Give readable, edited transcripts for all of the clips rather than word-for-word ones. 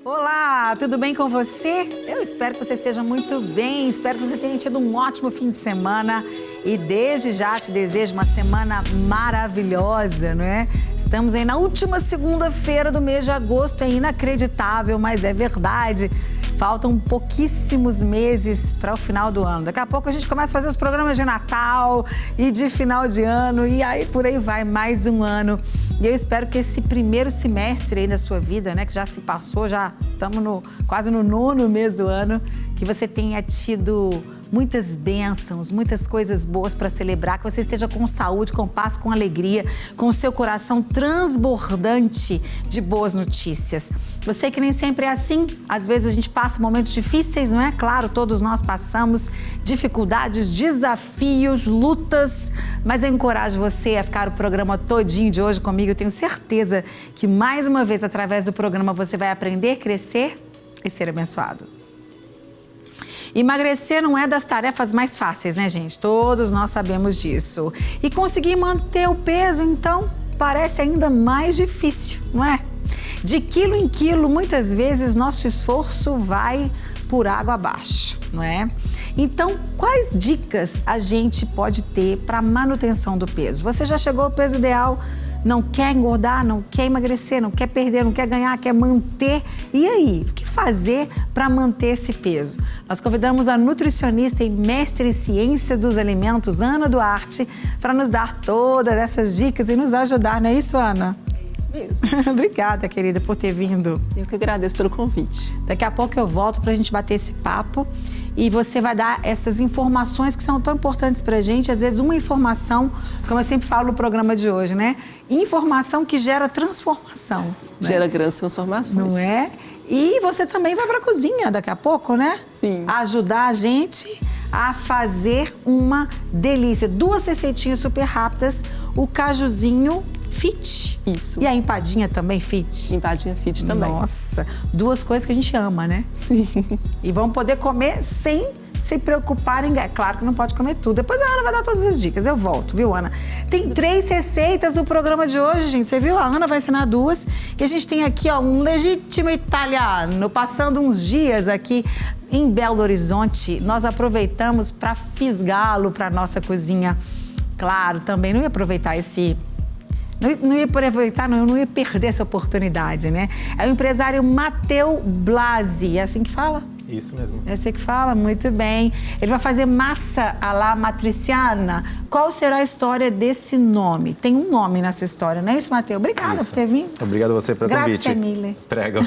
Olá, tudo bem com você? Eu espero que você esteja muito bem, espero que você tenha tido um ótimo fim de semana e desde já te desejo uma semana maravilhosa, não é? Estamos aí na última segunda-feira do mês de agosto, é inacreditável, mas é verdade. Faltam pouquíssimos meses para o final do ano. Daqui a pouco a gente começa a fazer os programas de Natal e de final de ano e aí por aí vai mais um ano. E eu espero que esse primeiro semestre aí da sua vida, né, que já se passou, já estamos quase no 9º mês do ano, que você tenha tido muitas bênçãos, muitas coisas boas para celebrar, que você esteja com saúde, com paz, com alegria, com o seu coração transbordante de boas notícias. Eu sei que nem sempre é assim, às vezes a gente passa momentos difíceis, não é? Claro, todos nós passamos dificuldades, desafios, lutas, mas eu encorajo você a ficar o programa todinho de hoje comigo. Eu tenho certeza que mais uma vez, através do programa, você vai aprender, crescer e ser abençoado. Emagrecer não é das tarefas mais fáceis, né, gente? Todos nós sabemos disso. E conseguir manter o peso, então, parece ainda mais difícil, não é? De quilo em quilo, muitas vezes, nosso esforço vai por água abaixo, não é? Então, quais dicas a gente pode ter para manutenção do peso? Você já chegou ao peso ideal? Não quer engordar, não quer emagrecer, não quer perder, não quer ganhar, quer manter. E aí, o que fazer para manter esse peso? Nós convidamos a nutricionista e mestre em ciência dos alimentos, Ana Duarte, para nos dar todas essas dicas e nos ajudar, não é isso, Ana? É isso mesmo. Obrigada, querida, por ter vindo. Eu que agradeço pelo convite. Daqui a pouco eu volto para a gente bater esse papo e você vai dar essas informações que são tão importantes para a gente. Às vezes uma informação, como eu sempre falo no programa de hoje, né? Informação que gera transformação. Gera grandes transformações. Não é? E você também vai para a cozinha daqui a pouco, né? Sim. Ajudar a gente a fazer uma delícia. 2 receitinhas super rápidas. O cajuzinho fit. Isso. E a empadinha também fit. Empadinha fit também. Nossa, 2 coisas que a gente ama, né? Sim. E vamos poder comer sem se preocupar em... Claro que não pode comer tudo. Depois a Ana vai dar todas as dicas. Eu volto, viu, Ana? Tem 3 receitas no programa de hoje, gente. Você viu? A Ana vai ensinar 2. E a gente tem aqui, ó, um legítimo italiano passando uns dias aqui em Belo Horizonte. Nós aproveitamos para fisgá-lo para nossa cozinha. Claro, também não ia aproveitar esse... Não ia aproveitar, não, eu não ia perder essa oportunidade, né? É o empresário Matteo Blasi, é assim que fala? Isso mesmo. É assim que fala? Muito bem. Ele vai fazer massa alla matriciana. Qual será a história desse nome? Tem um nome nessa história, não é isso, Matteo? Obrigada por ter vindo. Obrigado a você pelo convite. Grazie mille. Prego.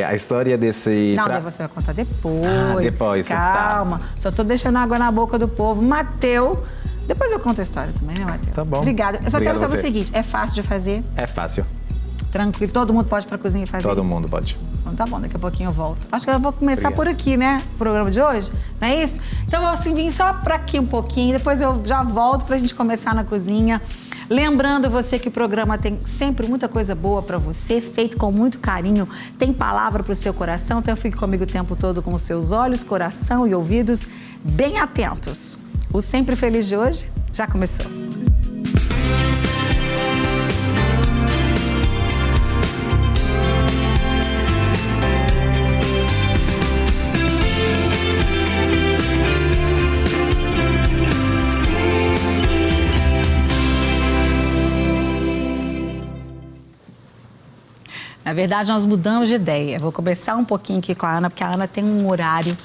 A história desse... Não, você vai contar depois. Depois. Calma. Tá. Só tô deixando água na boca do povo. Matteo... Depois eu conto a história também, né, Matteo? Tá bom. Obrigada. Eu só quero saber o você. seguinte, é fácil de fazer? É fácil. Tranquilo, todo mundo pode ir pra cozinha e fazer? Todo mundo pode. Então tá bom, daqui a pouquinho eu volto. Acho que eu vou começar por aqui, né? O programa de hoje, não é isso? Então eu vou assim, vir só pra aqui um pouquinho, depois eu já volto pra gente começar na cozinha. Lembrando você que o programa tem sempre muita coisa boa pra você, feito com muito carinho, tem palavra pro seu coração, então fique comigo o tempo todo com os seus olhos, coração e ouvidos bem atentos. O Sempre Feliz de hoje já começou. Na verdade, nós mudamos de ideia. Vou começar um pouquinho aqui com a Ana, porque a Ana tem um horário,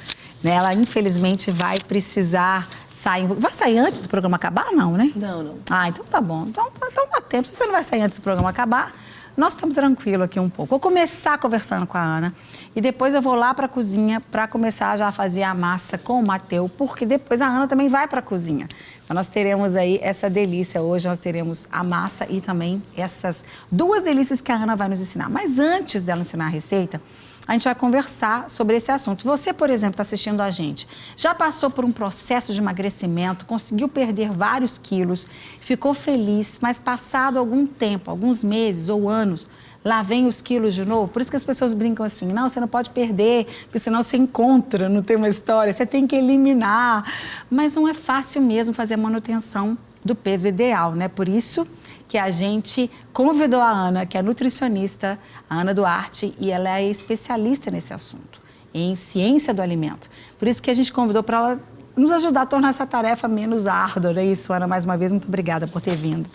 né? Ela, infelizmente, vai precisar sair. Vai sair antes do programa acabar, não, né? Não. Ah, então tá bom. Então dá tempo. Se você não vai sair antes do programa acabar, nós estamos tranquilos aqui um pouco. Vou começar conversando com a Ana e depois eu vou lá para a cozinha para começar já a fazer a massa com o Matteo, porque depois a Ana também vai para a cozinha. Então nós teremos aí essa delícia hoje, nós teremos a massa e também essas 2 delícias que a Ana vai nos ensinar. Mas antes dela ensinar a receita, a gente vai conversar sobre esse assunto. Você, por exemplo, está assistindo a gente, já passou por um processo de emagrecimento, conseguiu perder vários quilos, ficou feliz, mas passado algum tempo, alguns meses ou anos, lá vem os quilos de novo. Por isso que as pessoas brincam assim, não, você não pode perder, porque senão você encontra, não tem uma história, você tem que eliminar. Mas não é fácil mesmo fazer a manutenção do peso ideal, né? Por isso que a gente convidou a Ana, que é nutricionista, a Ana Duarte, e ela é especialista nesse assunto, em ciência do alimento. Por isso que a gente convidou para ela nos ajudar a tornar essa tarefa menos árdua. É isso, Ana, mais uma vez, muito obrigada por ter vindo.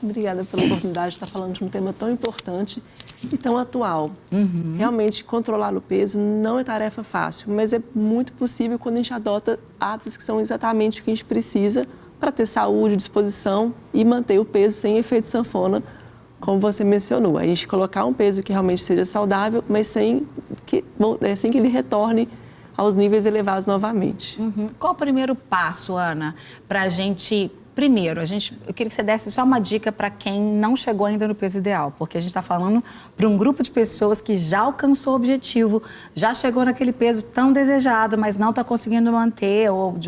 Obrigada pela oportunidade de estar falando de um tema tão importante e tão atual. Realmente, controlar o peso não é tarefa fácil, mas é muito possível quando a gente adota hábitos que são exatamente o que a gente precisa para ter saúde, disposição e manter o peso sem efeito sanfona, como você mencionou. A gente colocar um peso que realmente seja saudável, mas sem que ele retorne aos níveis elevados novamente. Qual o primeiro passo, Ana, para a gente... Primeiro, eu queria que você desse só uma dica para quem não chegou ainda no peso ideal, porque a gente está falando para um grupo de pessoas que já alcançou o objetivo, já chegou naquele peso tão desejado, mas não está conseguindo manter, ou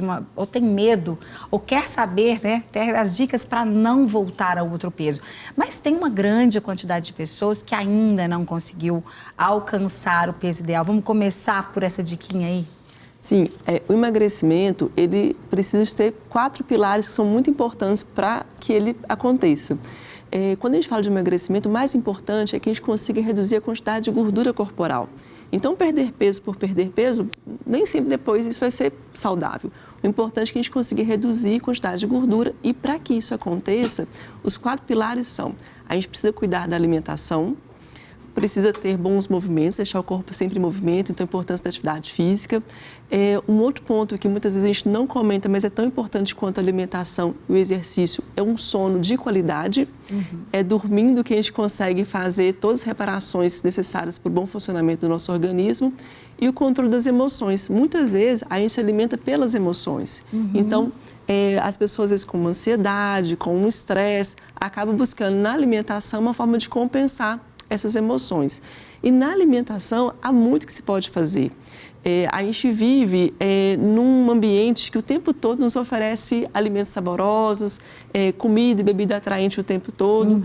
tem medo, ou quer saber, né, ter as dicas para não voltar ao outro peso. Mas tem uma grande quantidade de pessoas que ainda não conseguiu alcançar o peso ideal. Vamos começar por essa diquinha aí? Sim, o emagrecimento, ele precisa ter 4 pilares que são muito importantes para que ele aconteça. Quando a gente fala de emagrecimento, o mais importante é que a gente consiga reduzir a quantidade de gordura corporal. Então, perder peso por perder peso, nem sempre depois isso vai ser saudável. O importante é que a gente consiga reduzir a quantidade de gordura e, para que isso aconteça, os 4 pilares são: a gente precisa cuidar da alimentação, precisa ter bons movimentos, deixar o corpo sempre em movimento, então a importância da atividade física. Um outro ponto que muitas vezes a gente não comenta, mas é tão importante quanto a alimentação e o exercício, é um sono de qualidade. É dormindo que a gente consegue fazer todas as reparações necessárias para o bom funcionamento do nosso organismo. E o controle das emoções. Muitas vezes a gente se alimenta pelas emoções. Então, as pessoas, às vezes, com uma ansiedade, com um estresse, acabam buscando na alimentação uma forma de compensar essas emoções. E na alimentação há muito que se pode fazer. A gente vive num ambiente que o tempo todo nos oferece alimentos saborosos, comida e bebida atraente o tempo todo.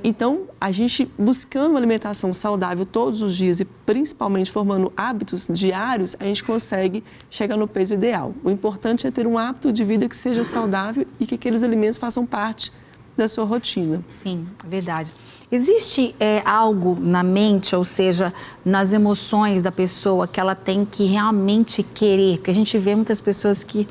Então, a gente buscando uma alimentação saudável todos os dias e principalmente formando hábitos diários, a gente consegue chegar no peso ideal. O importante é ter um hábito de vida que seja saudável e que aqueles alimentos façam parte da sua rotina. Sim, verdade. Existe algo na mente, ou seja, nas emoções da pessoa que ela tem que realmente querer? Porque a gente vê muitas pessoas que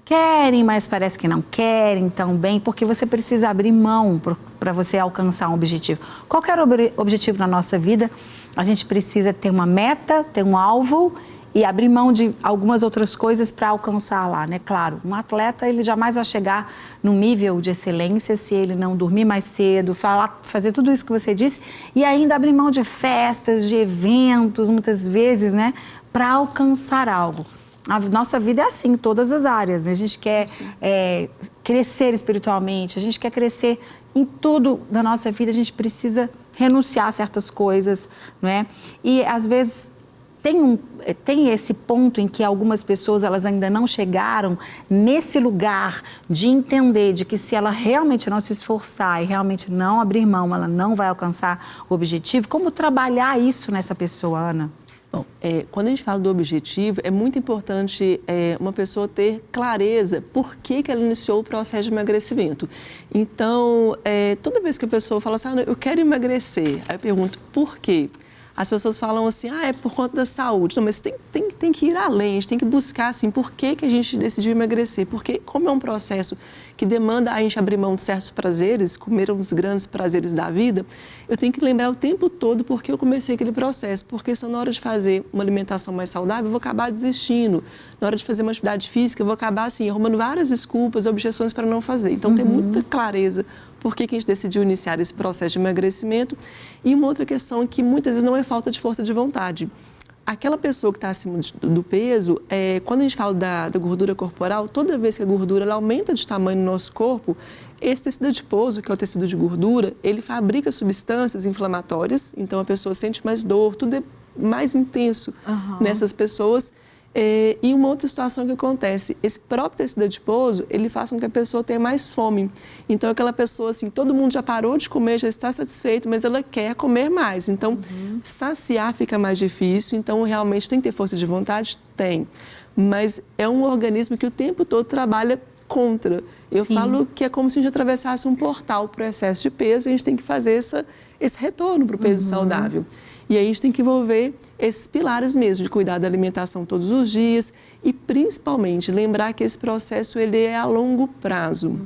querem, mas parece que não querem tão bem, porque você precisa abrir mão para você alcançar um objetivo. Qualquer objetivo na nossa vida, a gente precisa ter uma meta, ter um alvo e abrir mão de algumas outras coisas para alcançar lá, né? Claro, um atleta, ele jamais vai chegar num nível de excelência se ele não dormir mais cedo, fazer tudo isso que você disse e ainda abrir mão de festas, de eventos, muitas vezes, né? Para alcançar algo. A nossa vida é assim, em todas as áreas, né? A gente quer crescer espiritualmente, a gente quer crescer em tudo da nossa vida, a gente precisa renunciar a certas coisas, não é? E, às vezes, tem esse ponto em que algumas pessoas elas ainda não chegaram nesse lugar de entender de que se ela realmente não se esforçar e realmente não abrir mão, ela não vai alcançar o objetivo. Como trabalhar isso nessa pessoa, Ana? Bom, quando a gente fala do objetivo, é muito importante uma pessoa ter clareza por que ela iniciou o processo de emagrecimento. Então, toda vez que a pessoa fala assim, eu quero emagrecer, aí eu pergunto, por quê? As pessoas falam assim, é por conta da saúde. Não, mas tem que ir além, a gente tem que buscar, assim, por que a gente decidiu emagrecer. Porque como é um processo que demanda a gente abrir mão de certos prazeres, comer um dos grandes prazeres da vida, eu tenho que lembrar o tempo todo por que eu comecei aquele processo. Porque se na hora de fazer uma alimentação mais saudável, eu vou acabar desistindo. Na hora de fazer uma atividade física, eu vou acabar, assim, arrumando várias desculpas, objeções para não fazer. Então, tem muita clareza por que a gente decidiu iniciar esse processo de emagrecimento. E uma outra questão que muitas vezes não é falta de força de vontade. Aquela pessoa que está acima do peso, quando a gente fala da gordura corporal, toda vez que a gordura ela aumenta de tamanho no nosso corpo, esse tecido adiposo, que é o tecido de gordura, ele fabrica substâncias inflamatórias, então a pessoa sente mais dor, tudo é mais intenso nessas pessoas. E uma outra situação que acontece, esse próprio tecido adiposo, ele faz com que a pessoa tenha mais fome. Então, aquela pessoa, assim, todo mundo já parou de comer, já está satisfeito, mas ela quer comer mais. Então, saciar fica mais difícil. Então, realmente, tem que ter força de vontade? Tem. Mas é um organismo que o tempo todo trabalha contra. Eu falo que é como se a gente atravessasse um portal para o excesso de peso e a gente tem que fazer esse retorno para o peso saudável. E aí a gente tem que envolver esses pilares mesmo, de cuidar da alimentação todos os dias e, principalmente, lembrar que esse processo ele é a longo prazo.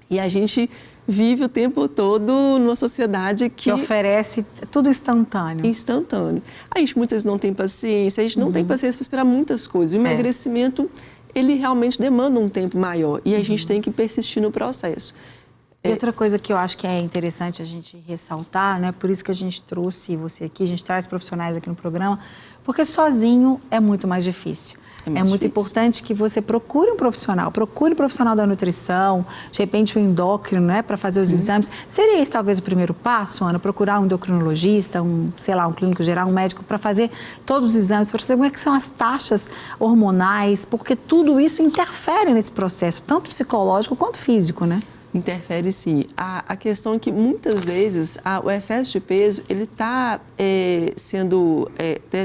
E a gente vive o tempo todo numa sociedade que oferece tudo instantâneo. Instantâneo. A gente muitas vezes não tem paciência, a gente não tem paciência para esperar muitas coisas. O emagrecimento, ele realmente demanda um tempo maior e a gente tem que persistir no processo. E outra coisa que eu acho que é interessante a gente ressaltar, né? Por isso que a gente trouxe você aqui, a gente traz profissionais aqui no programa, porque sozinho é muito mais difícil. É muito importante que você procure um profissional da nutrição, de repente um endócrino, né, para fazer os exames. Seria esse talvez o primeiro passo, Ana? Procurar um endocrinologista, um clínico geral, um médico, para fazer todos os exames, para saber como é que são as taxas hormonais, porque tudo isso interfere nesse processo, tanto psicológico quanto físico, né? Interfere sim. A questão é que muitas vezes o excesso de peso ele está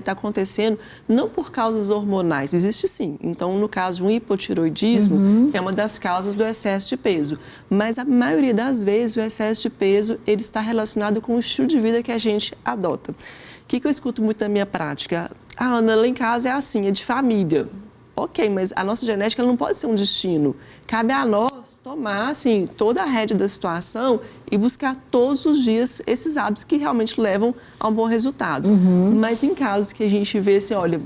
acontecendo não por causas hormonais, existe sim. Então, no caso, um hipotiroidismo é uma das causas do excesso de peso. Mas a maioria das vezes o excesso de peso ele está relacionado com o estilo de vida que a gente adota. O que eu escuto muito na minha prática? Ana, lá em casa é assim, é de família. Ok, mas a nossa genética ela não pode ser um destino. Cabe a nós tomar assim, toda a rédea da situação e buscar todos os dias esses hábitos que realmente levam a um bom resultado. Mas em casos que a gente vê assim, olha,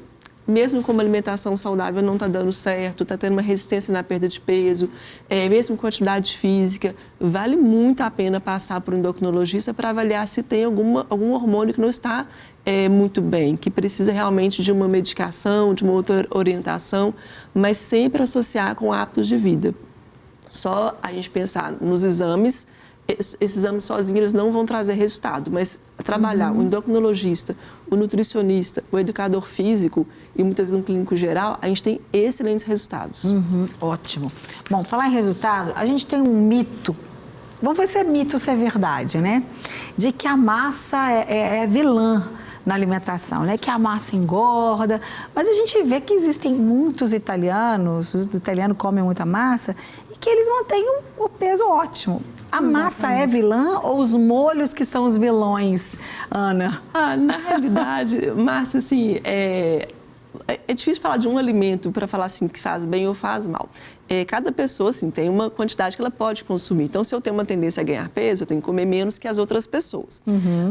mesmo com uma alimentação saudável não está dando certo, está tendo uma resistência na perda de peso, mesmo com atividade física, vale muito a pena passar por um endocrinologista para avaliar se tem algum hormônio que não está muito bem, que precisa realmente de uma medicação, de uma outra orientação, mas sempre associar com hábitos de vida. Só a gente pensar nos exames, esses exames sozinhos eles não vão trazer resultado, mas trabalhar o endocrinologista, o nutricionista, o educador físico e muitas vezes um clínico geral, a gente tem excelentes resultados. Ótimo. Bom, falar em resultado, a gente tem um mito, vamos ver se é mito ou se é verdade, né? De que a massa é vilã na alimentação, né? Que a massa engorda, mas a gente vê que existem muitos italianos, os italianos comem muita massa e que eles mantêm o peso ótimo. A massa é vilã ou os molhos que são os vilões, Ana? Na realidade, Márcia, assim, é difícil falar de um alimento para falar assim que faz bem ou faz mal. Cada pessoa assim, tem uma quantidade que ela pode consumir. Então, se eu tenho uma tendência a ganhar peso, eu tenho que comer menos que as outras pessoas.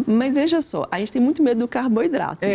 Mas veja só, a gente tem muito medo do carboidrato.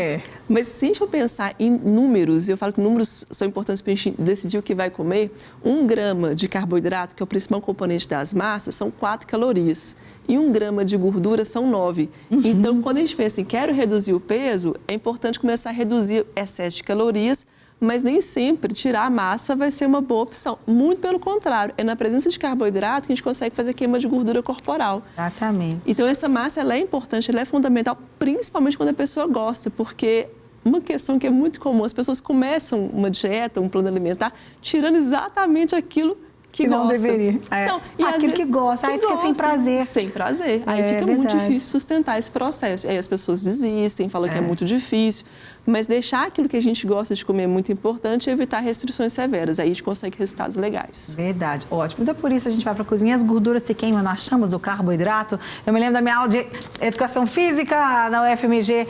Mas se a gente for pensar em números, eu falo que números são importantes para a gente decidir o que vai comer, 1 grama de carboidrato, que é o principal componente das massas, são 4 calorias. E 1 grama de gordura são 9. Então, quando a gente pensa em quero reduzir o peso, é importante começar a reduzir excesso de calorias, mas nem sempre tirar a massa vai ser uma boa opção. Muito pelo contrário, é na presença de carboidrato que a gente consegue fazer queima de gordura corporal. Exatamente. Então, essa massa ela é importante, ela é fundamental, principalmente quando a pessoa gosta, porque uma questão que é muito comum, as pessoas começam uma dieta, um plano alimentar, tirando exatamente aquilo que não gosta. Deveria. Então, e aquilo que gosta, aí fica sem prazer. Sem prazer. Aí fica muito difícil sustentar esse processo. Aí as pessoas desistem, falam que é muito difícil. Mas deixar aquilo que a gente gosta de comer é muito importante e evitar restrições severas. Aí a gente consegue resultados legais. Verdade, ótimo. Então, por isso a gente vai para a cozinha, as gorduras se queimam, nós chamamos do carboidrato. Eu me lembro da minha aula de educação física na UFMG,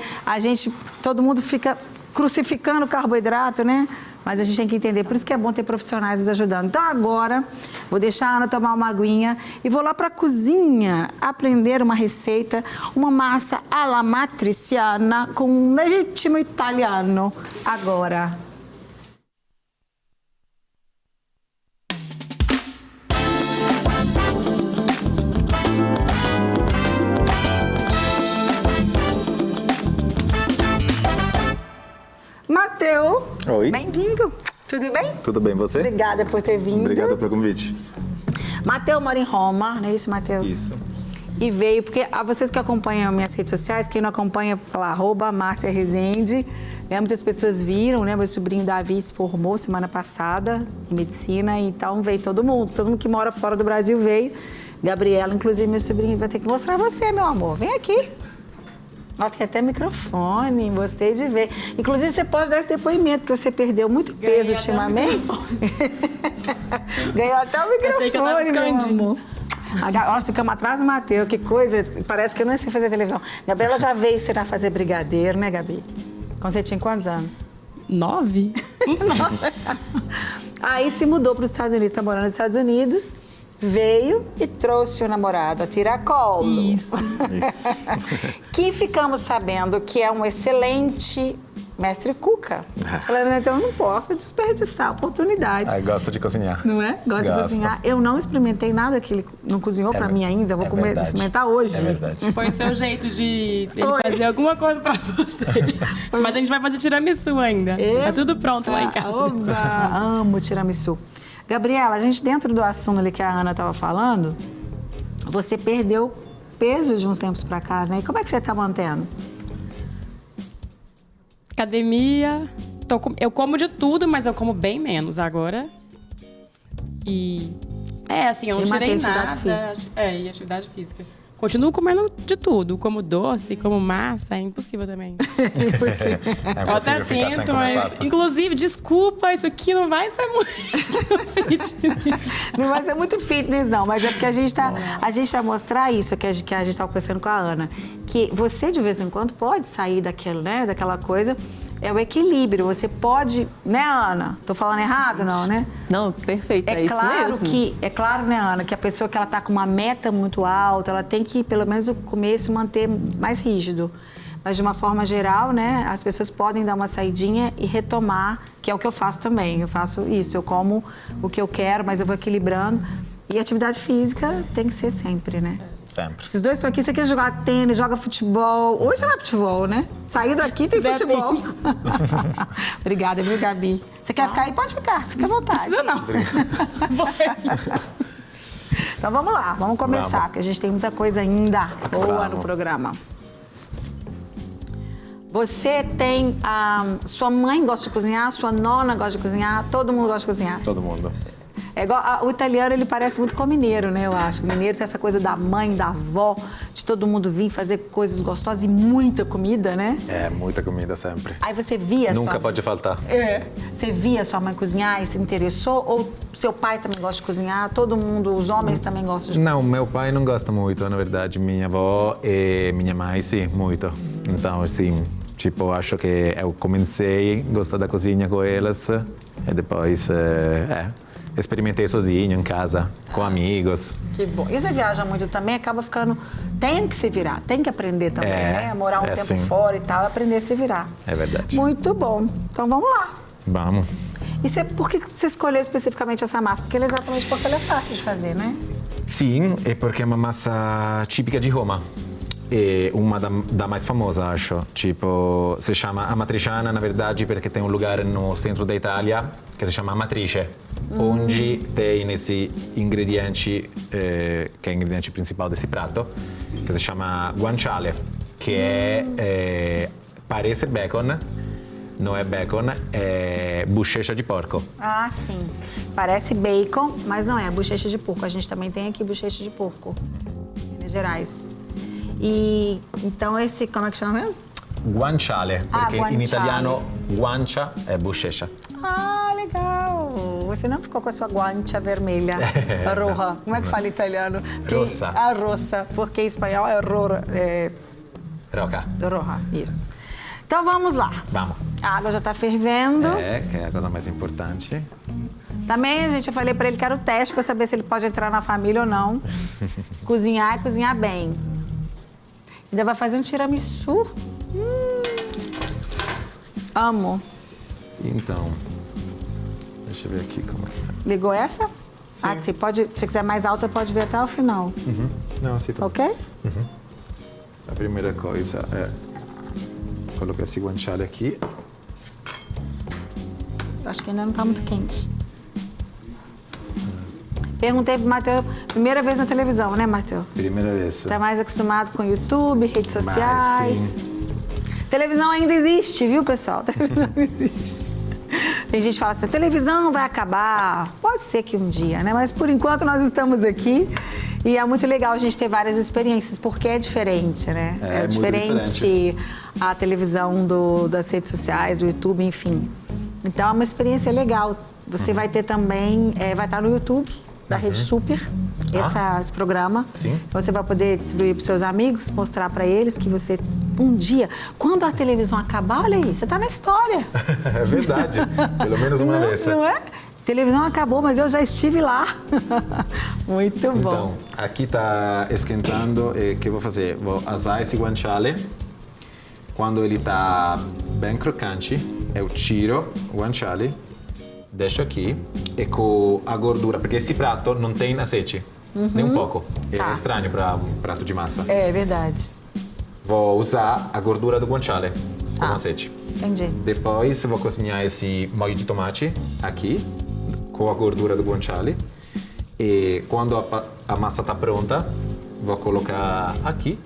todo mundo fica crucificando o carboidrato, né? Mas a gente tem que entender, por isso que é bom ter profissionais nos ajudando. Então agora, vou deixar a Ana tomar uma aguinha e vou lá para a cozinha aprender uma receita, uma massa alla matriciana com um legítimo italiano. Agora. Mateu, oi. Bem-vindo. Tudo bem? Tudo bem, você? Obrigada por ter vindo. Obrigado pelo convite. Mateu mora em Roma, não é isso, Mateu? Isso. E veio, porque vocês que acompanham minhas redes sociais, quem não acompanha, fala @Márcia Rezende. Muitas pessoas viram, né? Meu sobrinho Davi se formou semana passada em medicina, então veio todo mundo que mora fora do Brasil veio. Gabriela, inclusive, meu sobrinho vai ter que mostrar você, meu amor. Vem aqui. Ó, tem até microfone, gostei de ver. Inclusive, você pode dar esse depoimento, porque você perdeu muito peso ultimamente. Ganhou até o microfone. Achei que eu tava escondendo. Nossa, ficamos atrás do Matheus, que coisa. Parece que eu não sei fazer televisão. Gabriela já veio ensinar a fazer brigadeiro, né, Gabi? Quando você tinha quantos anos? 9? Não sei. Aí se mudou para os Estados Unidos, está morando nos Estados Unidos, veio e trouxe o namorado a tiracolo. Isso. Que ficamos sabendo que é um excelente mestre cuca. Falando, então eu não posso desperdiçar a oportunidade. Ai, gosto de cozinhar. Não é? Gosto de cozinhar. Eu não experimentei nada que ele não cozinhou para mim ainda. Vou experimentar hoje. É verdade. Foi o seu jeito de ele fazer alguma coisa pra você. Mas a gente vai fazer tiramisu ainda. Tá tudo pronto lá em casa. Oba, amo tiramisu. Gabriela, a gente dentro do assunto ali que a Ana estava falando, você perdeu peso de uns tempos para cá, né? E como é que você está mantendo? Academia. Eu como de tudo, mas eu como bem menos agora. E... assim, eu não tirei nada. E atividade física. Continuo comendo de tudo. Como doce, como massa, é impossível também. Impossível. Eu até tento, mas... Inclusive, desculpa, isso aqui não vai ser muito fitness. Não vai ser muito fitness, não. Mas é porque a gente vai mostrar isso que a gente estava conversando com a Ana. Que você, de vez em quando, pode sair daquilo, né? Daquela coisa... É o equilíbrio. Você pode... Né, Ana? Tô falando errado, não, né? Não, perfeito. É isso claro mesmo. É claro, né, Ana, que a pessoa que ela tá com uma meta muito alta, ela tem que, pelo menos, no começo, manter mais rígido. Mas, de uma forma geral, né, as pessoas podem dar uma saidinha e retomar, que é o que eu faço também. Eu faço isso. Eu como o que eu quero, mas eu vou equilibrando. E atividade física tem que ser sempre, né? Sempre. Esses dois estão aqui, você quer jogar tênis, joga futebol. Hoje não é futebol, né? Sair daqui tem futebol. Obrigada, viu, Gabi? Você quer ficar aí? Pode ficar, fica à vontade. Precisa não. Então vamos lá, vamos começar, porque a gente tem muita coisa ainda boa no programa. Você tem... sua mãe gosta de cozinhar, sua nona gosta de cozinhar, todo mundo gosta de cozinhar. Todo mundo. É igual, o italiano, ele parece muito com o mineiro, né, eu acho. O mineiro tem essa coisa da mãe, da avó, de todo mundo vir fazer coisas gostosas e muita comida, né? É, muita comida sempre. Aí você via Nunca pode faltar. Você via sua mãe cozinhar e se interessou? Ou seu pai também gosta de cozinhar? Todo mundo, os homens também gostam de cozinhar? Não, meu pai não gosta muito, na verdade. Minha avó e minha mãe, sim, muito. Então, assim, tipo, acho que eu comecei a gostar da cozinha com elas e depois, experimentei sozinho em casa, com amigos. Que bom. E você viaja muito também, acaba ficando... Tem que se virar, tem que aprender também, né? Morar um tempo sim. fora e tal, aprender a se virar. É verdade. Muito bom. Então vamos lá. Vamos. E por que você escolheu especificamente essa massa? Porque ela é fácil de fazer, né? Sim, é porque é uma massa típica de Roma. É uma da mais famosa, acho. Tipo, se chama amatriciana, na verdade, porque tem um lugar no centro da Itália que se chama Amatrice, onde tem esse ingrediente, que é o ingrediente principal desse prato, que se chama guanciale, que parece bacon, não é bacon, é bochecha de porco. Ah, sim. Parece bacon, mas não é bochecha de porco. A gente também tem aqui bochecha de porco, em Minas Gerais. E então como é que chama mesmo? Guanciale, porque guanciale. em italiano guancia é bochecha. Ah, legal! Você não ficou com a sua guancia vermelha, roja. Como é que fala em italiano? Rossa. Rossa, porque em espanhol é Roca. roja, isso. Então vamos lá. Vamos. A água já tá fervendo. Que é a coisa mais importante. Também, eu falei pra ele que era o teste pra saber se ele pode entrar na família ou não. Cozinhar e cozinhar bem. Ainda vai fazer um tiramisu. Amo. Então, deixa eu ver aqui como é que tá. Ligou essa? Sim. Você pode, se quiser mais alta, pode ver até o final. Não, assim tá. Ok? A primeira coisa é colocar esse guanciale aqui. Eu acho que ainda não tá muito quente. Perguntei pro Matheus, primeira vez na televisão, né, Matheus? Primeira vez. Tá mais acostumado com YouTube, redes sociais. Sim. Televisão ainda existe, viu, pessoal? Televisão existe. Tem gente que fala assim, a televisão vai acabar. Pode ser que um dia, né? Mas por enquanto nós estamos aqui E é muito legal a gente ter várias experiências, porque é diferente, né? É diferente a televisão das redes sociais, do YouTube, enfim. Então é uma experiência legal. Você vai ter também, vai estar no YouTube da Rede Super, esse programa. Sim. Você vai poder distribuir para os seus amigos, mostrar para eles que você, um dia, quando a televisão acabar, olha aí, você está na história. É verdade, pelo menos uma vez. Não é? Televisão acabou, mas eu já estive lá. Muito bom. Então, aqui está esquentando. O que eu vou fazer? Vou assar esse guanciale. Quando ele está bem crocante, eu tiro o guanciale, deixo aqui e com a gordura, porque esse prato não tem azeite, nem um pouco. É estranho para um prato de massa. É verdade. Vou usar a gordura do guanciale como azeite. Entendi. Depois vou cozinhar esse molho de tomate aqui, com a gordura do guanciale. E quando a massa está pronta, vou colocar aqui.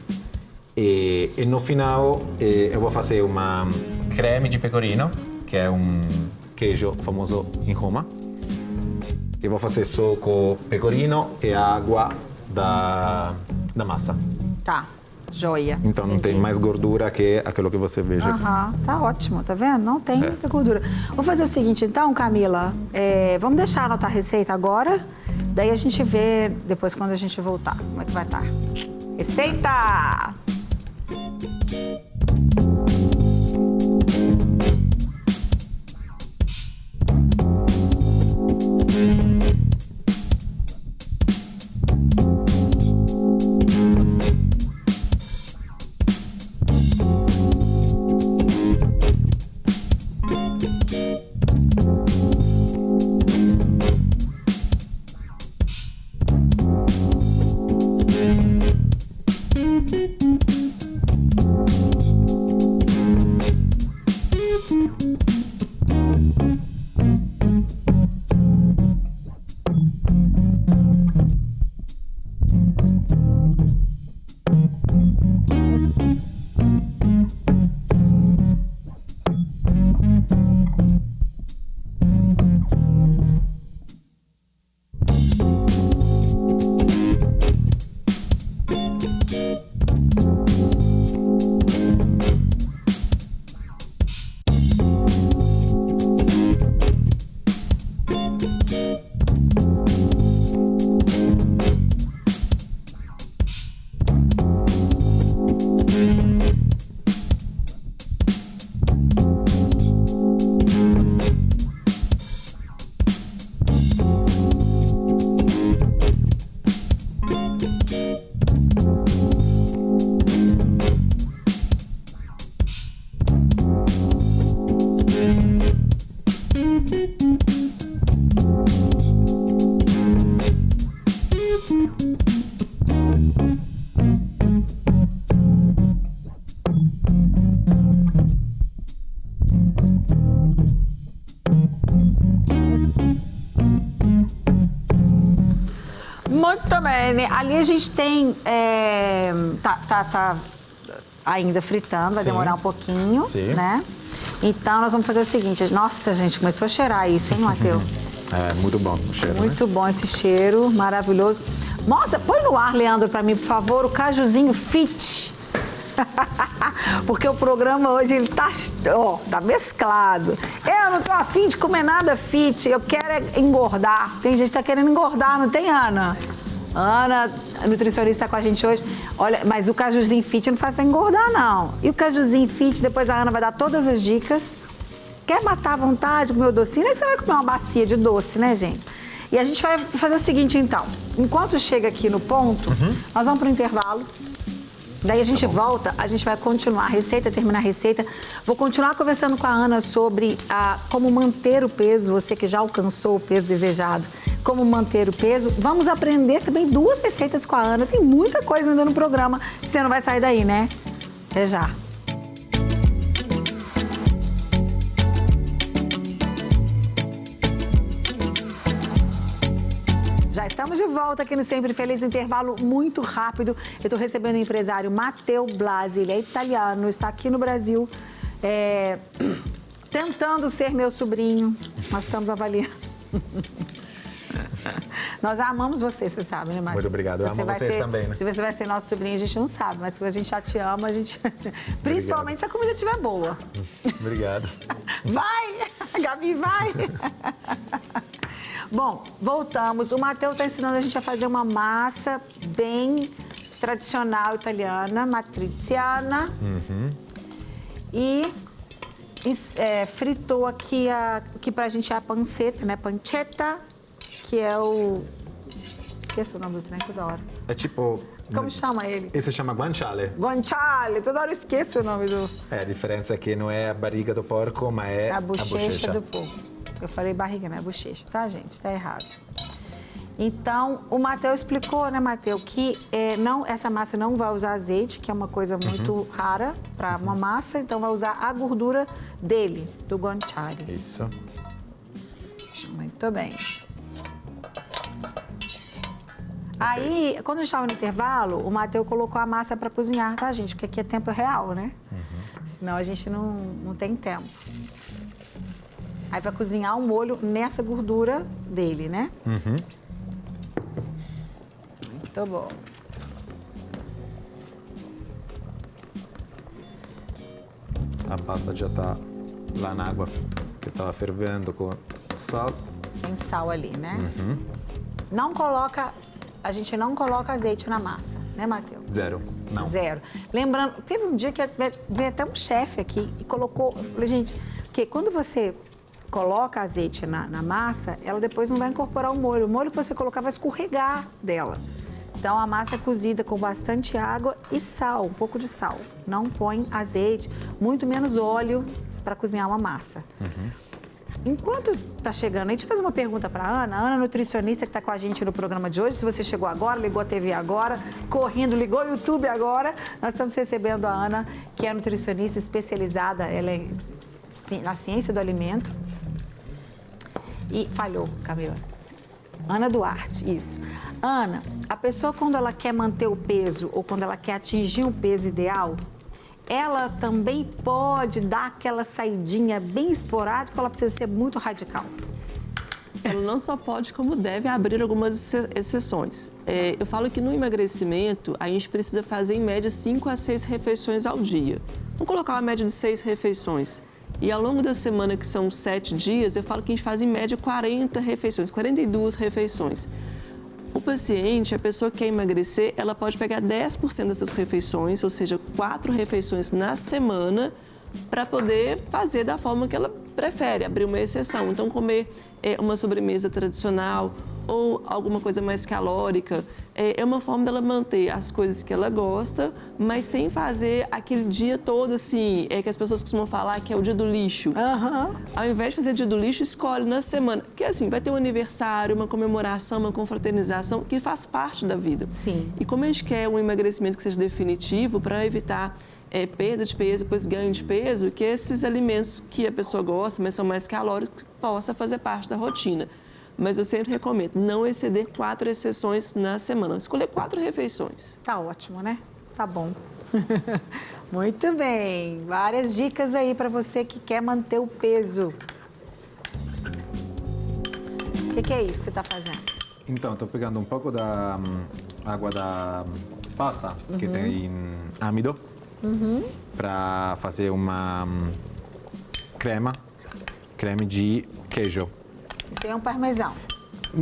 E no final eu vou fazer uma creme de pecorino, que é um queijo famoso em Roma. E vou fazer só com pecorino e água da massa. Tá. Joia. Então não tem mais gordura que aquilo que você veja aqui. Tá ótimo, tá vendo? Não tem muita gordura. Vou fazer o seguinte então, Camila, vamos deixar anotar a receita agora, daí a gente vê depois quando a gente voltar, como é que vai estar. Receita! Muito bem. Ali a gente tem... Tá ainda fritando, vai demorar um pouquinho, né? Então, nós vamos fazer o seguinte. Nossa, gente, começou a cheirar isso, hein, Matheus? É, muito bom o cheiro, muito bom esse cheiro, maravilhoso. Mostra, põe no ar, Leandro, pra mim, por favor, o cajuzinho fit. Porque o programa hoje, ele tá mesclado. Eu não tô afim de comer nada fit, eu quero engordar. Tem gente que tá querendo engordar, não tem, Ana? Ana, a nutricionista, tá com a gente hoje. Olha, mas o cajuzinho fit não faz você engordar, não. E o cajuzinho fit, depois a Ana vai dar todas as dicas. Quer matar à vontade, comer o docinho? Não é que você vai comer uma bacia de doce, né, gente? E a gente vai fazer o seguinte, então. Enquanto chega aqui no ponto, nós vamos pro intervalo. Daí a gente volta, a gente vai continuar a receita, terminar a receita. Vou continuar conversando com a Ana sobre como manter o peso, você que já alcançou o peso desejado, como manter o peso. Vamos aprender também 2 receitas com a Ana. Tem muita coisa ainda no programa. Você não vai sair daí, né? Até já. Já estamos de volta aqui no Sempre Feliz, intervalo muito rápido. Eu estou recebendo o empresário Matteo Blasi, ele é italiano, está aqui no Brasil, tentando ser meu sobrinho. Nós estamos avaliando. Nós amamos você sabe, né, Matheus? Muito obrigado, eu amo vocês também, né? Se você vai ser nosso sobrinho, a gente não sabe, mas se a gente já te ama, a gente... Principalmente se a comida estiver boa. Obrigado. Vai! Gabi, vai! Bom, voltamos. O Matheus está ensinando a gente a fazer uma massa bem tradicional italiana, matriciana. E fritou aqui, que pra gente é a panceta, né? Pancetta, que é o... Esqueço o nome do trem toda hora. É tipo... Como chama ele? Esse chama guanciale. Guanciale, toda hora eu esqueço o nome do... A diferença é que não é a barriga do porco, mas é a bochecha do porco. Eu falei barriga, não é bochecha, tá, gente? Tá errado. Então, o Matheus explicou, né, Matheus, que essa massa não vai usar azeite, que é uma coisa muito rara para uma massa, então vai usar a gordura dele, do guanciale. Isso. Muito bem. Aí, quando a gente estava no intervalo, o Matheus colocou a massa para cozinhar, tá, gente? Porque aqui é tempo real, né? Senão a gente não tem tempo. Aí vai cozinhar o molho nessa gordura dele, né? Muito bom. A pasta já tá lá na água que estava fervendo com sal. Tem sal ali, né? Não coloca... A gente não coloca azeite na massa, né, Matheus? Zero. Não. Zero. Lembrando, teve um dia que veio até um chefe aqui e colocou... Eu falei, gente, porque quando você coloca azeite na massa, ela depois não vai incorporar o molho. O molho que você colocar vai escorregar dela. Então, a massa é cozida com bastante água e sal, um pouco de sal. Não põe azeite, muito menos óleo para cozinhar uma massa. Enquanto tá chegando, a gente faz uma pergunta para a Ana, nutricionista que está com a gente no programa de hoje. Se você chegou agora, ligou a TV agora, correndo, ligou o YouTube agora, nós estamos recebendo a Ana, que é nutricionista especializada, ela é na ciência do alimento. E falhou, Camila. Ana Duarte, isso. Ana, a pessoa quando ela quer manter o peso ou quando ela quer atingir um peso ideal, ela também pode dar aquela saidinha bem esporádica ou ela precisa ser muito radical? Ela não só pode, como deve abrir algumas exceções. Eu falo que no emagrecimento, a gente precisa fazer em média 5 a 6 refeições ao dia. Vamos colocar uma média de 6 refeições. E ao longo da semana, que são 7 dias, eu falo que a gente faz em média 40 refeições, 42 refeições. O paciente, a pessoa que quer emagrecer, ela pode pegar 10% dessas refeições, ou seja, 4 refeições na semana, para poder fazer da forma que ela prefere, abrir uma exceção. Então, comer uma sobremesa tradicional ou alguma coisa mais calórica, é uma forma dela manter as coisas que ela gosta, mas sem fazer aquele dia todo assim, que as pessoas costumam falar que é o dia do lixo. Ao invés de fazer dia do lixo, escolhe na semana. Porque assim, vai ter um aniversário, uma comemoração, uma confraternização, que faz parte da vida. Sim. E como a gente quer um emagrecimento que seja definitivo, para evitar perda de peso, depois ganho de peso, que esses alimentos que a pessoa gosta, mas são mais calóricos, possa fazer parte da rotina. Mas eu sempre recomendo não exceder 4 exceções na semana. Escolher 4 refeições. Tá ótimo, né? Tá bom. Muito bem. Várias dicas aí para você que quer manter o peso. O que é isso que você está fazendo? Então, estou pegando um pouco da água da pasta, que tem amido, para fazer uma creme de queijo. Isso aí é um parmesão.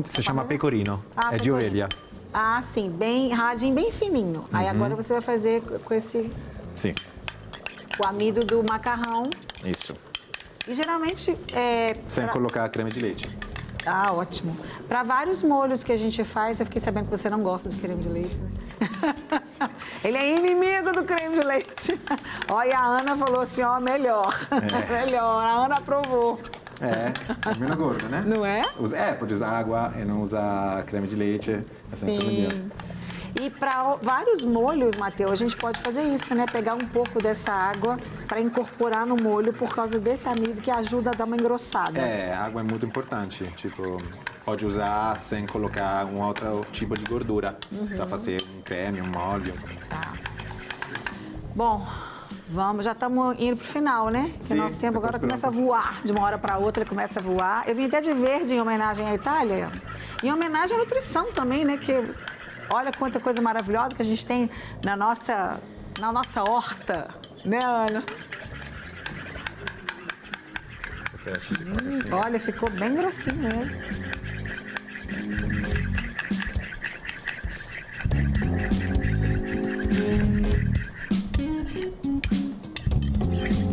Se chama pecorino, é de pecorino. ovelha. Ah, sim, bem radinho, bem fininho. Aí agora você vai fazer com esse... Sim. O amido do macarrão. Isso. E geralmente... Sem colocar creme de leite. Ah, ótimo. Para vários molhos que a gente faz, eu fiquei sabendo que você não gosta de creme de leite, né? Ele é inimigo do creme de leite. Ó, e a Ana falou assim, ó, melhor. Melhor, a Ana aprovou. É menos gordo, né? Não é? Pode usar água e não usar creme de leite. Sim. E para vários molhos, Matheus, a gente pode fazer isso, né? Pegar um pouco dessa água para incorporar no molho por causa desse amido que ajuda a dar uma engrossada. A água é muito importante. Tipo, pode usar sem colocar um outro tipo de gordura para fazer um creme, um molho. Tá. Bom, Vamos, já estamos indo pro final, né? Porque nosso tempo agora começa a voar. De uma hora para outra ele começa a voar. Eu vim até de verde em homenagem à Itália. Em homenagem à nutrição também, né? Que olha quanta coisa maravilhosa que a gente tem na nossa horta. Né, Ana? Olha, ficou bem grossinho mesmo.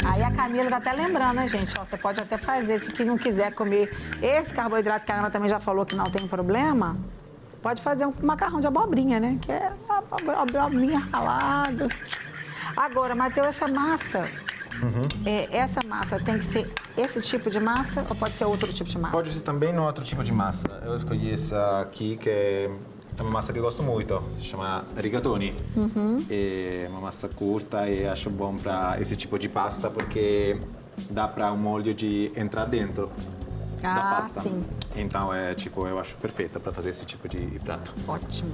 Aí a Camila tá até lembrando, né, gente? Ó, você pode até fazer, se não quiser comer esse carboidrato que a Ana também já falou que não tem problema, pode fazer um macarrão de abobrinha, né? Que é a abobrinha ralada. Agora, Matheus, essa massa, essa massa tem que ser esse tipo de massa ou pode ser outro tipo de massa? Pode ser também no outro tipo de massa. Eu escolhi essa aqui, que é uma massa que eu gosto muito, se chama rigatoni. É uma massa curta e acho bom para esse tipo de pasta porque dá para um molho de entrar dentro da pasta. Sim. Então eu acho perfeita para fazer esse tipo de prato. Ótimo.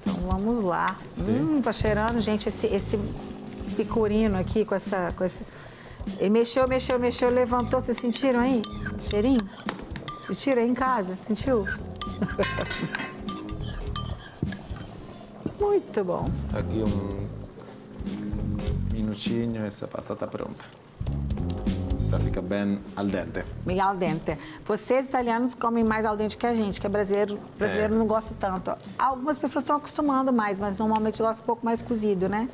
Então vamos lá. Tá cheirando, gente, esse picorino aqui com essa. Ele mexeu, levantou. Vocês sentiram aí? Cheirinho? Sentiram aí em casa? Sentiu? Muito bom. Aqui um minutinho, essa pasta está pronta. Para ficar bem al dente. Bem al dente. Vocês italianos comem mais al dente que a gente, que é brasileiro não gosta tanto. Algumas pessoas estão acostumando mais, mas normalmente gosta um pouco mais cozido, né?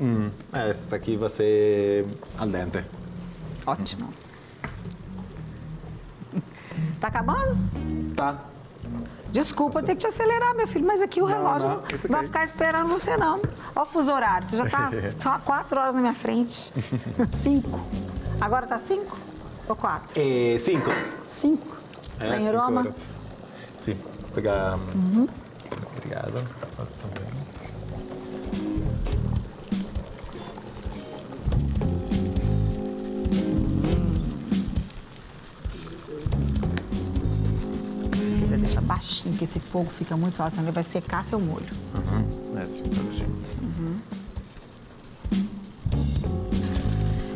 Essa aqui vai ser al dente. Ótimo. Tá acabando? Tá. Desculpa, eu tenho que te acelerar, meu filho, mas aqui o relógio não vai ficar esperando você, não. Olha o fuso horário, você já tá só 4 horas na minha frente. 5. Agora tá 5 ou 4? 5. 5. Tá em Roma? Sim, vou pegar... Obrigado. Posso também. Deixa baixinho, que esse fogo fica muito alto, senão ele vai secar seu molho. Sim, tá baixinho.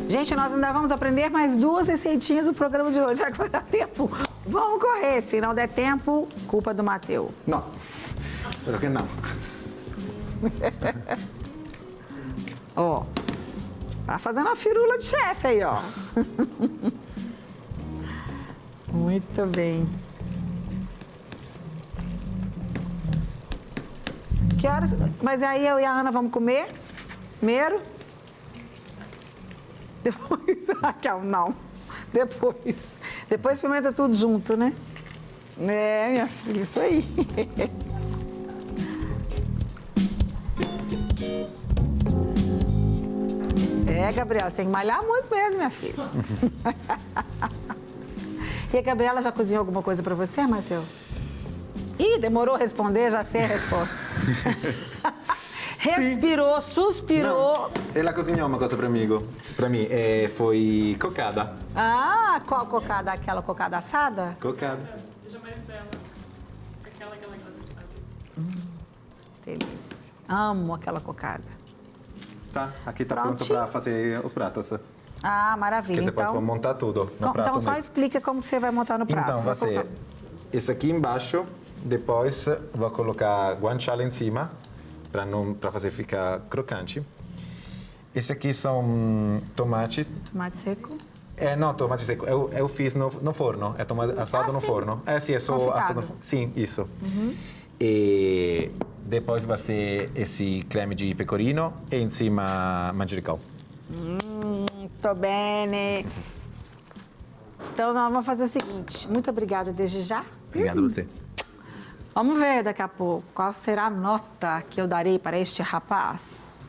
Gente, nós ainda vamos aprender mais 2 receitinhas no programa de hoje. Será que vai dar tempo? Vamos correr. Se não der tempo, culpa do Matheus. Não. Espero que não. Ó, tá fazendo a firula de chefe aí, ó. Muito bem. Que horas? Mas aí eu e a Ana vamos comer? Primeiro? Depois, Raquel, não. Depois. Depois experimenta tudo junto, né? É, minha filha, isso aí. É, Gabriela, você tem que malhar muito mesmo, minha filha. E a Gabriela já cozinhou alguma coisa pra você, Matheus? Ih, demorou a responder, já sei a resposta. Respirou, suspirou. Não, ela cozinhou uma coisa para mim. Foi cocada. Ah, qual cocada? Aquela cocada assada? Cocada. Deixa mais dela. Aquela que ela gosta de fazer. Delícia. Amo aquela cocada. Tá, aqui tá pronto para fazer os pratos. Ah, maravilha. Que depois vou montar tudo no prato. Então só explica como que você vai montar no prato. Então vai ser esse aqui embaixo, depois vou colocar guanciale em cima, para fazer ficar crocante. Esse aqui são tomates. Tomate seco? Não, tomate seco. Eu fiz no forno. É tomate assado no forno. Sim, é só assado no forno. Sim, isso. E depois vai ser esse creme de pecorino e em cima manjericão. Tô bem. Então nós vamos fazer o seguinte. Muito obrigada desde já. Obrigado a você. Vamos ver daqui a pouco qual será a nota que eu darei para este rapaz.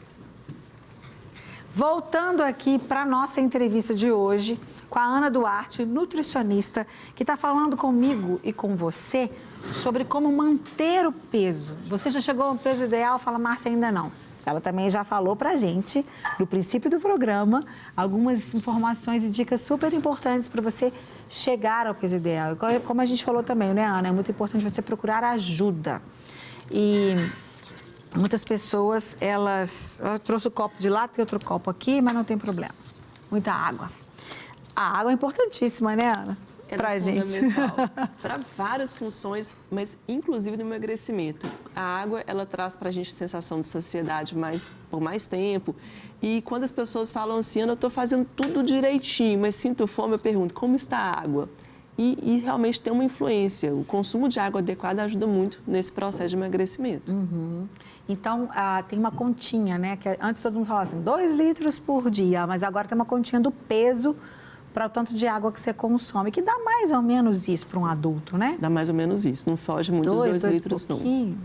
Voltando aqui para a nossa entrevista de hoje com a Ana Duarte, nutricionista, que está falando comigo e com você sobre como manter o peso. Você já chegou ao peso ideal? Fala, Márcia, ainda não. Ela também já falou para a gente, no princípio do programa, algumas informações e dicas super importantes para você chegar ao peso ideal. Como a gente falou também, né, Ana? É muito importante você procurar ajuda. E muitas pessoas, eu trouxe o copo de lá, tem outro copo aqui, mas não tem problema. Muita água. A água é importantíssima, né, Ana? Pra gente. Para várias funções, mas inclusive no emagrecimento. A água, ela traz pra gente sensação de saciedade por mais tempo. E quando as pessoas falam assim, Ana, eu tô fazendo tudo direitinho, mas sinto fome, eu pergunto, como está a água? E realmente tem uma influência. O consumo de água adequada ajuda muito nesse processo de emagrecimento. Então, tem uma continha, né? Que antes todo mundo falava assim, 2 litros por dia, mas agora tem uma continha do peso para o tanto de água que você consome, que dá mais ou menos isso para um adulto, né? Dá mais ou menos isso, não foge muito dos 2 litros, não.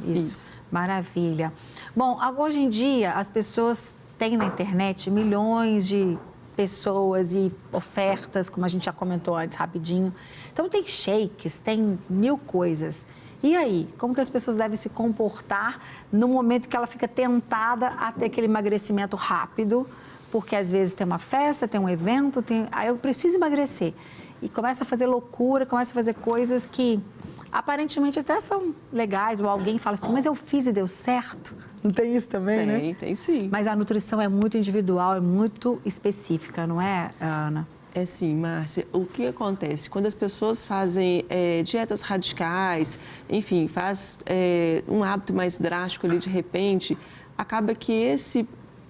Isso, maravilha. Bom, hoje em dia as pessoas têm na internet milhões de pessoas e ofertas, como a gente já comentou antes, rapidinho. Então tem shakes, tem 1000 coisas. E aí, como que as pessoas devem se comportar no momento que ela fica tentada a ter aquele emagrecimento rápido? Porque às vezes tem uma festa, tem um evento, aí eu preciso emagrecer. E começa a fazer loucura, começa a fazer coisas que aparentemente até são legais, ou alguém fala assim, mas eu fiz e deu certo. Não tem isso também, né? Tem sim. Mas a nutrição é muito individual, é muito específica, não é, Ana? É sim, Márcia. O que acontece? Quando as pessoas fazem dietas radicais, enfim, faz um hábito mais drástico ali de repente, acaba que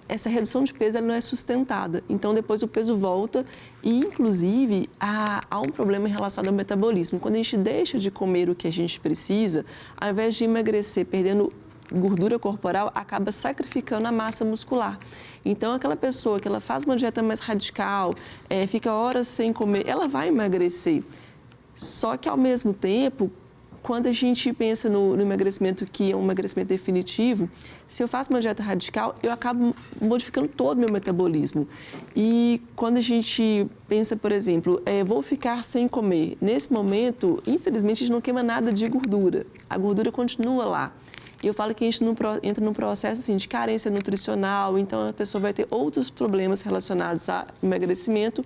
essa redução de peso ela não é sustentada. Então, depois o peso volta e, inclusive, há um problema relacionado ao metabolismo. Quando a gente deixa de comer o que a gente precisa, ao invés de emagrecer perdendo gordura corporal, acaba sacrificando a massa muscular. Então, aquela pessoa que ela faz uma dieta mais radical, fica horas sem comer, ela vai emagrecer. Só que, ao mesmo tempo, quando a gente pensa no emagrecimento, que é um emagrecimento definitivo, se eu faço uma dieta radical, eu acabo modificando todo o meu metabolismo. E quando a gente pensa, por exemplo, vou ficar sem comer, nesse momento, infelizmente, a gente não queima nada de gordura. A gordura continua lá. E eu falo que a gente entra num processo assim, de carência nutricional, então a pessoa vai ter outros problemas relacionados ao emagrecimento,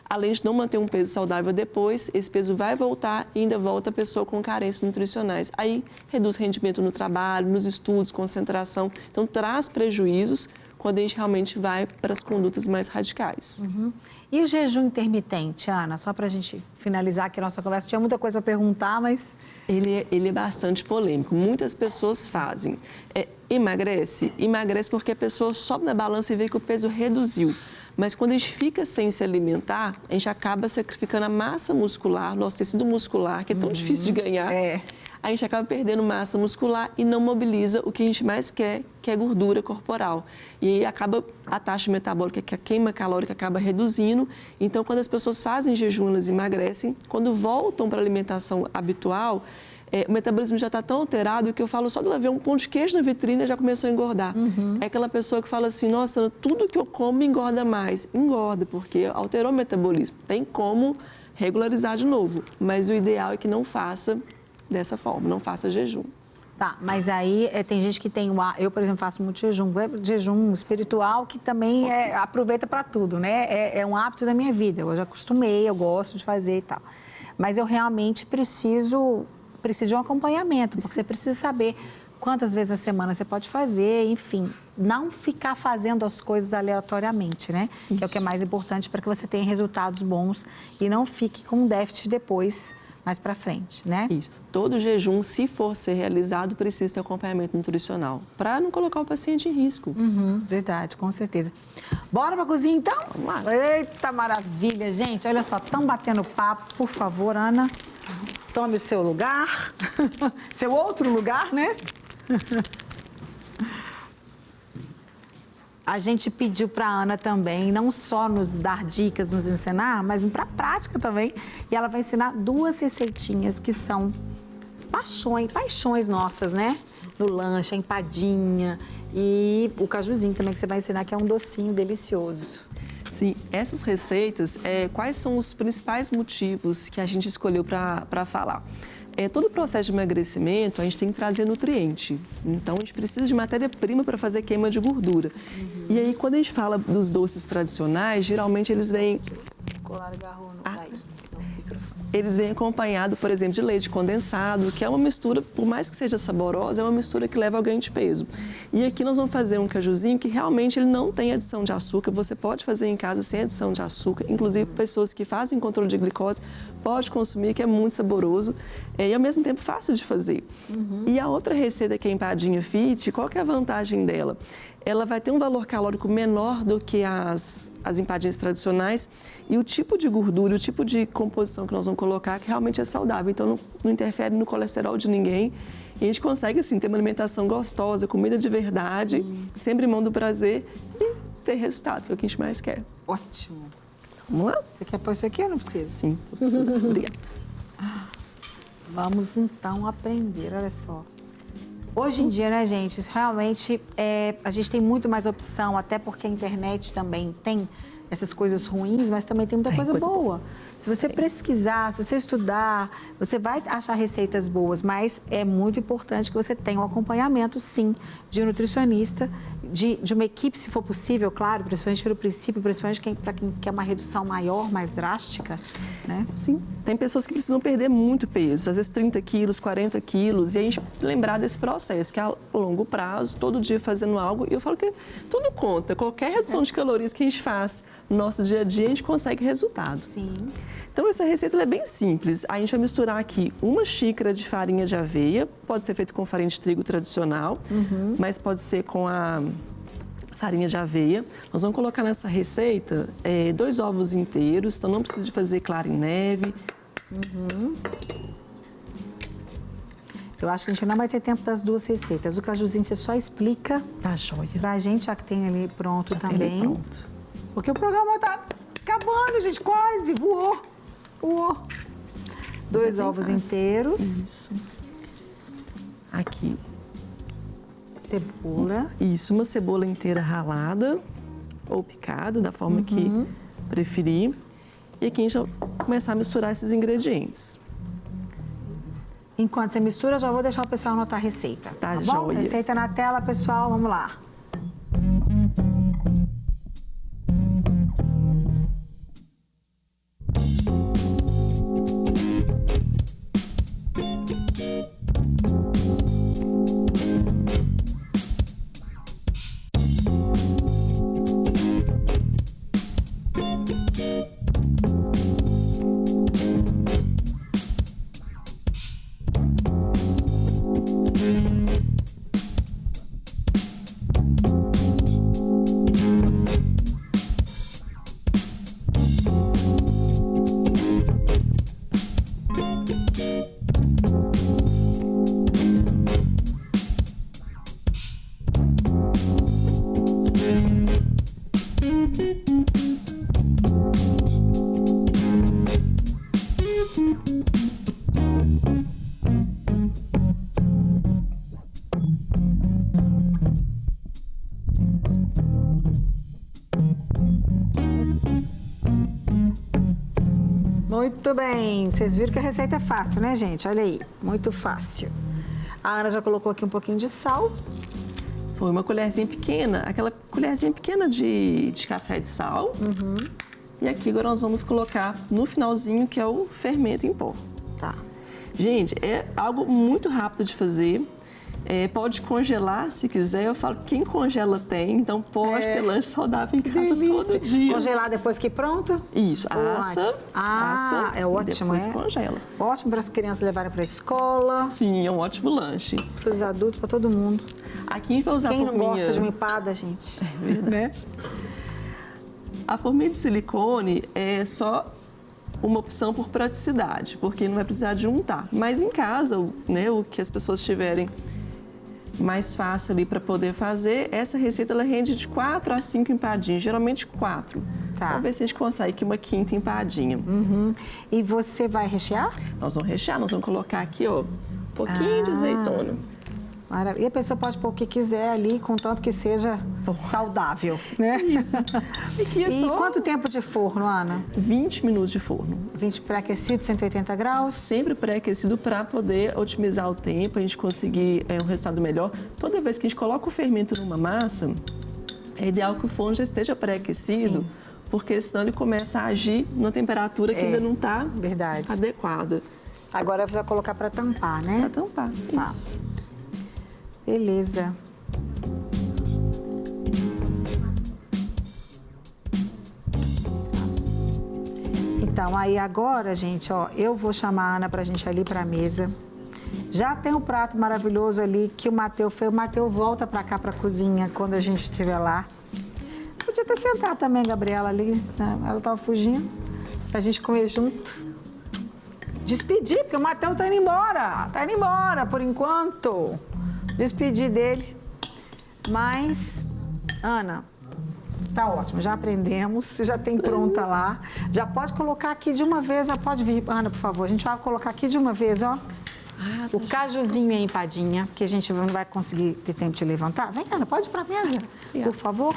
além de não manter um peso saudável depois, esse peso vai voltar e ainda volta a pessoa com carências nutricionais. Aí reduz rendimento no trabalho, nos estudos, concentração. Então traz prejuízos quando a gente realmente vai para as condutas mais radicais. E o jejum intermitente, Ana? Só para a gente finalizar aqui a nossa conversa. Tinha muita coisa para perguntar, mas... Ele é bastante polêmico. Muitas pessoas fazem. Emagrece porque a pessoa sobe na balança e vê que o peso reduziu. Mas quando a gente fica sem se alimentar, a gente acaba sacrificando a massa muscular, nosso tecido muscular, que é tão difícil de ganhar. A gente acaba perdendo massa muscular e não mobiliza o que a gente mais quer, que é gordura corporal. E aí acaba a taxa metabólica, que a queima calórica acaba reduzindo. Então, quando as pessoas fazem jejum, elas emagrecem. Quando voltam para a alimentação habitual, o metabolismo já está tão alterado que eu falo só de ela ver um pão de queijo na vitrine já começou a engordar. É aquela pessoa que fala assim, nossa, tudo que eu como engorda mais. Engorda, porque alterou o metabolismo. Tem como regularizar de novo, mas o ideal é que não faça dessa forma, não faça jejum. Tá, mas aí tem gente que tem eu, por exemplo, faço muito jejum espiritual, que também aproveita para tudo, né? É um hábito da minha vida, eu já acostumei, eu gosto de fazer e tal. Mas eu realmente preciso de um acompanhamento, porque você precisa saber quantas vezes na semana você pode fazer, enfim, não ficar fazendo as coisas aleatoriamente, né? Que é o que é mais importante para que você tenha resultados bons e não fique com um déficit depois, mais para frente, né? Isso. Todo jejum, se for ser realizado, precisa ter acompanhamento nutricional, para não colocar o paciente em risco. Verdade, com certeza. Bora pra cozinha, então? Vamos lá. Eita, maravilha, gente. Olha só, estão batendo papo. Por favor, Ana, tome o seu lugar. Seu outro lugar, né? A gente pediu para a Ana também, não só nos dar dicas, nos ensinar, mas para a prática também. E ela vai ensinar 2 receitinhas que são paixões nossas, né? No lanche, a empadinha e o cajuzinho também que você vai ensinar, que é um docinho delicioso. Sim, essas receitas, quais são os principais motivos que a gente escolheu para falar? Todo o processo de emagrecimento, a gente tem que trazer nutriente. Então, a gente precisa de matéria-prima para fazer queima de gordura. E aí, quando a gente fala dos doces tradicionais, geralmente eles vêm... Colar agarrou no microfone. Eles vêm acompanhados, por exemplo, de leite condensado, que é uma mistura, por mais que seja saborosa, é uma mistura que leva ao ganho de peso. E aqui nós vamos fazer um cajuzinho que realmente ele não tem adição de açúcar. Você pode fazer em casa sem adição de açúcar. Inclusive, pessoas que fazem controle de glicose pode consumir, que é muito saboroso e, ao mesmo tempo, fácil de fazer. E a outra receita, que é a empadinha fit, qual que é a vantagem dela? Ela vai ter um valor calórico menor do que as empadinhas tradicionais e o tipo de gordura, o tipo de composição que nós vamos colocar que realmente é saudável, então não interfere no colesterol de ninguém e a gente consegue, assim, ter uma alimentação gostosa, comida de verdade, sempre em mão do prazer e ter resultado, que é o que a gente mais quer. Ótimo. Vamos lá? Você quer pôr isso aqui ou não precisa? Sim, obrigada. Vamos então aprender, olha só. Hoje em dia, né, gente, realmente a gente tem muito mais opção, até porque a internet também tem essas coisas ruins, mas também tem muita coisa boa. Se você pesquisar, se você estudar, você vai achar receitas boas, mas é muito importante que você tenha um acompanhamento, sim, de um nutricionista, de uma equipe, se for possível, claro, principalmente no princípio, principalmente para quem quer uma redução maior, mais drástica, né? Sim. Tem pessoas que precisam perder muito peso, às vezes 30 quilos, 40 quilos, e a gente lembrar desse processo, que é a longo prazo, todo dia fazendo algo, e eu falo que tudo conta, qualquer redução de calorias que a gente faz no nosso dia a dia, a gente consegue resultado. Sim. Então, essa receita é bem simples. A gente vai misturar aqui 1 xícara de farinha de aveia, pode ser feito com farinha de trigo tradicional, mas pode ser com a farinha de aveia. Nós vamos colocar nessa receita 2 ovos inteiros, então não precisa de fazer clara em neve. Eu acho que a gente não vai ter tempo das duas receitas. O cajuzinho você só explica Tá joia. pra gente, já que tem ali pronto Já tem também. ele pronto. Porque o programa tá acabando, gente, quase, voou. 2 ovos inteiros. Isso. Aqui. Cebola. Isso, uma cebola inteira ralada ou picada, da forma que preferir. E aqui a gente vai começar a misturar esses ingredientes. Enquanto você mistura, já vou deixar o pessoal anotar a receita. Tá bom? joia. Receita na tela, pessoal, vamos lá. Muito bem, vocês viram que a receita é fácil, né, gente? Olha aí, muito fácil. A Ana já colocou aqui um pouquinho de sal. Foi uma colherzinha pequena, aquela colherzinha pequena de café de sal. E aqui agora nós vamos colocar no finalzinho, que é o fermento em pó. Tá. Gente, é algo muito rápido de fazer. Pode congelar se quiser. Eu falo que quem congela tem, então pode ter lanche saudável em casa todo dia. Congelar depois que pronto? Isso, Ou assa. antes? Ah, é ótimo, e depois congela. Ótimo para as crianças levarem para a escola, Sim, é um ótimo lanche. para os adultos, para todo mundo. Aqui a gente vai usar Quem a não forminha... gosta de uma empada, gente? Verdade. A forminha de silicone é só uma opção por praticidade, porque não vai precisar de untar. Mas em casa, né, o que as pessoas tiverem mais fácil ali para poder fazer, essa receita ela rende de 4 a 5 empadinhas, geralmente 4. Tá. Vamos ver se a gente consegue aqui uma 5ª empadinha. E você vai rechear? Nós vamos rechear, nós vamos colocar aqui, ó, um pouquinho de azeitona. Maravilha. E a pessoa pode pôr o que quiser ali, contanto que seja saudável, né? Isso. Aqui é E só quanto tempo de forno, Ana? 20 minutos de forno. 20 pré-aquecido, 180 graus? Sempre pré-aquecido para poder otimizar o tempo, a gente conseguir um resultado melhor. Toda vez que a gente coloca o fermento numa massa, é ideal que o forno já esteja pré-aquecido, porque senão ele começa a agir numa temperatura que ainda não está adequada. Agora você vai colocar para tampar, né? Para tampar, isso. Beleza. Então, aí agora, gente, ó, eu vou chamar a Ana pra gente ir ali pra mesa. Já tem um prato maravilhoso ali que o Matheus fez. O Matheus volta pra cá, pra cozinha, quando a gente estiver lá. Podia ter sentado também a Gabriela ali, né? Ela tava fugindo, pra gente comer junto. Despedir, porque o Matheus tá indo embora por enquanto. Despedir dele. Mas, Ana, tá ótimo, já aprendemos, você já tem pronta lá. Já pode colocar aqui de uma vez, já pode vir, Ana, por favor. A gente vai colocar aqui de uma vez, ó. O cajuzinho e a empadinha, que a gente não vai conseguir ter tempo de levantar. Vem, Ana, pode ir pra mesa, por favor.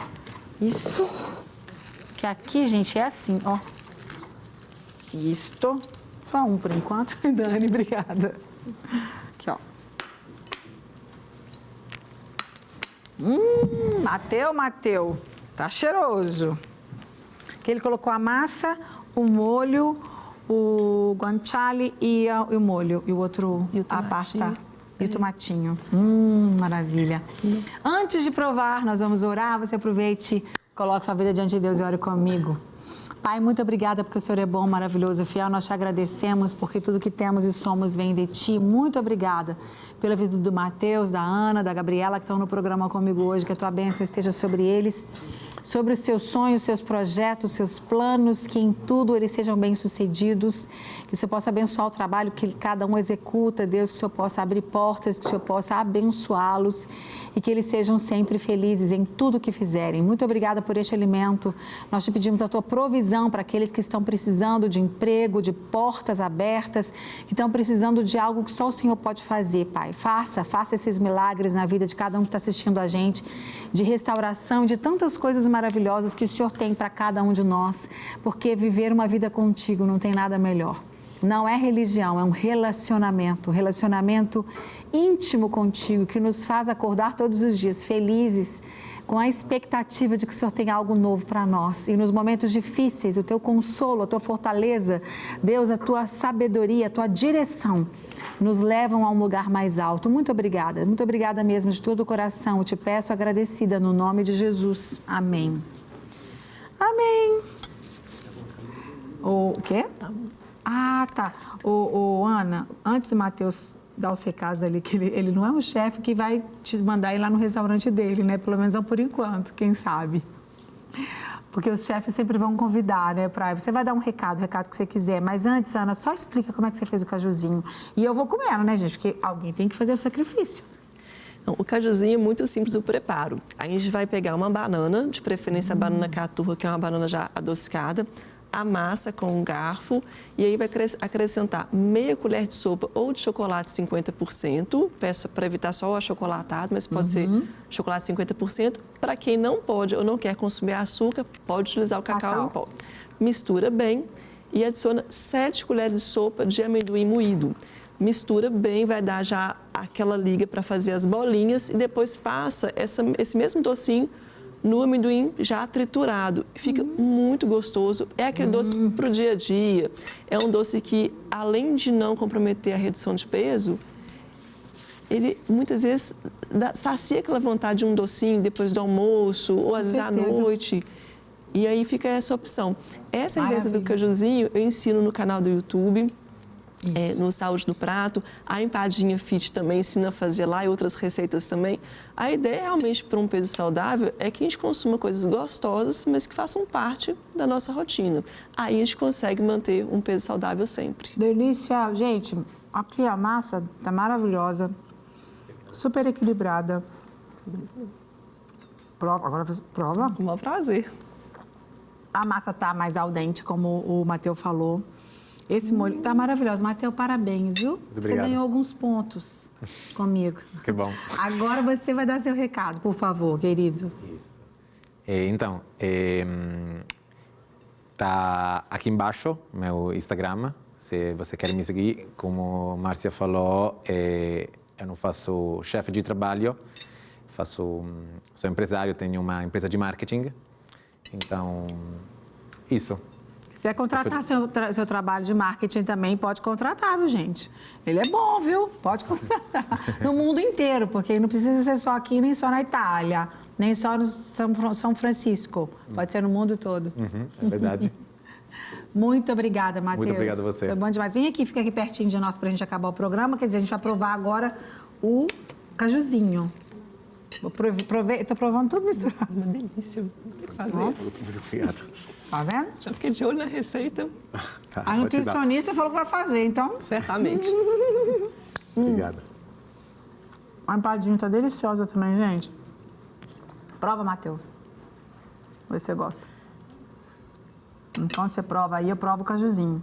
Isso. Que aqui, gente, é assim, ó. Isto. Só um por enquanto. Dani, obrigada. Aqui, ó. Mateu. Tá cheiroso. Que ele colocou a massa, o molho, o guanciale e o molho. E o outro, a pasta. E o tomatinho. Maravilha. Antes de provar, nós vamos orar. Você aproveite, coloque sua vida diante de Deus e ore comigo. Pai, muito obrigada porque o Senhor é bom, maravilhoso, fiel. Nós te agradecemos porque tudo que temos e somos vem de Ti. Muito obrigada pela vida do Matheus, da Ana, da Gabriela, que estão no programa comigo hoje. Que a Tua bênção esteja sobre eles, sobre os seus sonhos, seus projetos, seus planos, que em tudo eles sejam bem-sucedidos. Que o Senhor possa abençoar o trabalho que cada um executa, Deus, que o Senhor possa abrir portas, que o Senhor possa abençoá-los e que eles sejam sempre felizes em tudo que fizerem. Muito obrigada por este alimento. Nós te pedimos a Tua provisão para aqueles que estão precisando de emprego, de portas abertas, que estão precisando de algo que só o Senhor pode fazer, Pai. Faça esses milagres na vida de cada um que está assistindo a gente, de restauração, de tantas coisas maravilhosas que o Senhor tem para cada um de nós, porque viver uma vida contigo não tem nada melhor. Não é religião, é um relacionamento íntimo contigo, que nos faz acordar todos os dias felizes, com a expectativa de que o Senhor tem algo novo para nós. E nos momentos difíceis, o Teu consolo, a Tua fortaleza, Deus, a Tua sabedoria, a Tua direção, nos levam a um lugar mais alto. Muito obrigada mesmo, de todo o coração. Eu te peço agradecida no nome de Jesus. Amém. Amém. O quê? Ah, tá. Ana, antes do Matheus dar os recados ali, que ele não é um chefe que vai te mandar ir lá no restaurante dele, né? Pelo menos não por enquanto, quem sabe. Porque os chefes sempre vão convidar, né? Você vai dar o recado que você quiser. Mas antes, Ana, só explica como é que você fez o cajuzinho. E eu vou comendo, né, gente? Porque alguém tem que fazer o sacrifício. Então, o cajuzinho é muito simples o preparo. A gente vai pegar uma banana, de preferência a banana caturra, que é uma banana já adocicada, a massa com um garfo e aí vai acrescentar meia colher de sopa ou de chocolate 50%, peço para evitar só o achocolatado, mas pode ser chocolate 50%. Para quem não pode ou não quer consumir açúcar, pode utilizar o cacau em pó. Mistura bem e adiciona 7 colheres de sopa de amendoim moído. Mistura bem, vai dar já aquela liga para fazer as bolinhas e depois passa esse mesmo docinho no amendoim já triturado. Fica muito gostoso. É aquele doce para o dia a dia. É um doce que, além de não comprometer a redução de peso, ele muitas vezes sacia aquela vontade de um docinho depois do almoço ou às vezes à noite. E aí fica essa opção. Essa receita do cajuzinho eu ensino no canal do YouTube. No Saúde no Prato, a empadinha fit também ensina a fazer lá e outras receitas também. A ideia realmente para um peso saudável é que a gente consuma coisas gostosas, mas que façam parte da nossa rotina. Aí a gente consegue manter um peso saudável sempre. Delícia! Gente, aqui a massa tá maravilhosa, super equilibrada. Prova, agora prova. Com o maior prazer. A massa tá mais al dente, como o Matheus falou. Esse molho tá maravilhoso. Matheus, parabéns, viu? Obrigado. Você ganhou alguns pontos comigo. Que bom. Agora você vai dar seu recado, por favor, querido. Isso. Então, tá aqui embaixo meu Instagram. Se você quer me seguir, como Márcia falou, eu não faço chefe de trabalho, sou empresário, tenho uma empresa de marketing. Então, Isso. Se quiser contratar seu trabalho de marketing também, pode contratar, viu, gente? Ele é bom, viu? Pode contratar. No mundo inteiro, porque não precisa ser só aqui, nem só na Itália, nem só no São Francisco. Pode ser no mundo todo. É verdade. Muito obrigada, Matheus. Muito obrigado a você. Foi bom demais. Vem aqui, fica aqui pertinho de nós pra gente acabar o programa. Quer dizer, a gente vai provar agora o cajuzinho. Tô provando tudo misturado. Uma delícia fazer. Muito obrigado. Tá vendo? Já fiquei de olho na receita. Tá, A nutricionista falou que vai fazer, então. Certamente. Obrigado. A empadinha tá deliciosa também, gente. Prova, Matheus. Vê se você gosta. Enquanto você prova aí, eu provo o cajuzinho.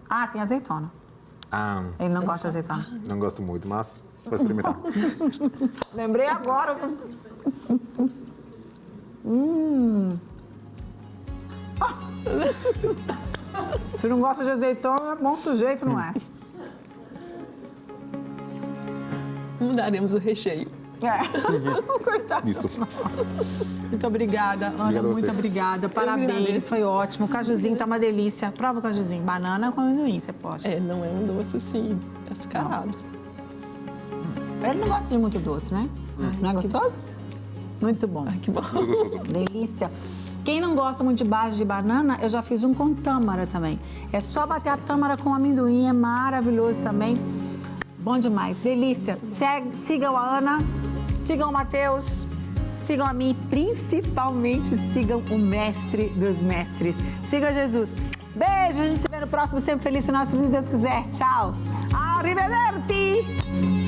Ah, tem azeitona. Ah, Ele não gosta de azeitona. não gosto muito, mas vou experimentar. Lembrei agora. Se não gosta de azeitona, bom sujeito, não é? Mudaremos o recheio. Coitado. Isso. Muito obrigada, Ana. Obrigado a você. Muito obrigada. Parabéns, foi ótimo. O cajuzinho tá uma delícia. Prova o cajuzinho. Banana com amendoim, você pode. Não é um doce assim, açucarado. Ele não gosta de muito doce, né? Não é gostoso? Muito bom. Ai, que bom. Delícia. Quem não gosta muito de base de banana, eu já fiz um com tâmara também. É só bater a tâmara com amendoim, é maravilhoso também. Bom demais, delícia. Sigam a Ana, sigam o Matheus, sigam a mim, principalmente sigam o mestre dos mestres. Siga Jesus. Beijo, a gente se vê no próximo Sempre Feliz, se nosso Deus quiser. Tchau. Arrivederci!